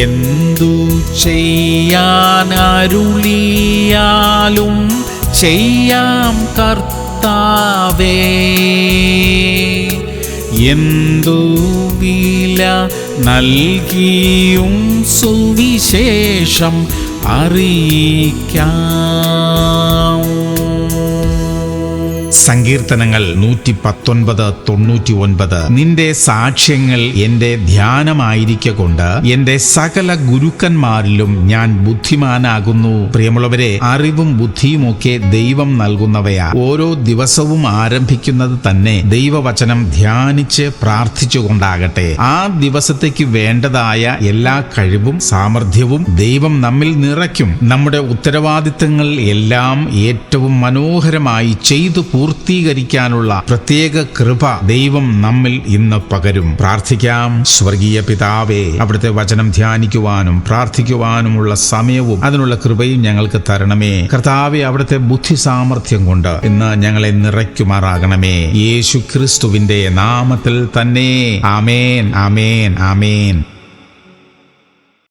എന്തു ചെയ്യാൻ അരുളിയാലും ചെയ്യാം കർത്താവേ. എന്തു വില നൽകിയും സുവിശേഷം അറിയിക്കാം. സങ്കീർത്തനങ്ങൾ 119:99. നിന്റെ സാക്ഷ്യങ്ങൾ എന്റെ ധ്യാനമായിരിക്കൊണ്ട് എന്റെ സകല ഗുരുക്കന്മാരിലും ഞാൻ ബുദ്ധിമാനാകുന്നു. പ്രിയമുള്ളവരെ, അറിവും ബുദ്ധിയുമൊക്കെ ദൈവം നൽകുന്നവയാ. ഓരോ ദിവസവും ആരംഭിക്കുന്നത് തന്നെ ദൈവവചനം ധ്യാനിച്ച് പ്രാർത്ഥിച്ചുകൊണ്ടാകട്ടെ. ആ ദിവസത്തേക്ക് വേണ്ടതായ എല്ലാ കഴിവും സാമർഥ്യവും ദൈവം നമ്മിൽ നിറയ്ക്കും. നമ്മുടെ ഉത്തരവാദിത്തങ്ങൾ എല്ലാം ഏറ്റവും മനോഹരമായി ചെയ്തു പൂർത്തീകരിക്കാനുള്ള പ്രത്യേക കൃപ ദൈവം നമ്മിൽ ഇന്ന് പകരും. പ്രാർത്ഥിക്കാം. സ്വർഗീയ പിതാവേ, അവിടുത്തെ വചനം ധ്യാനിക്കുവാനും പ്രാർത്ഥിക്കുവാനുമുള്ള സമയവും അതിനുള്ള കൃപയും ഞങ്ങൾക്ക് തരണമേ. കർത്താവേ, അവിടുത്തെ ബുദ്ധി സാമർഥ്യം കൊണ്ട് ഇന്ന് ഞങ്ങളെ നിറയ്ക്കുമാറാകണമേ. യേശു ക്രിസ്തുവിന്റെ നാമത്തിൽ തന്നെ. ആമേൻ, ആമേൻ, ആമേൻ.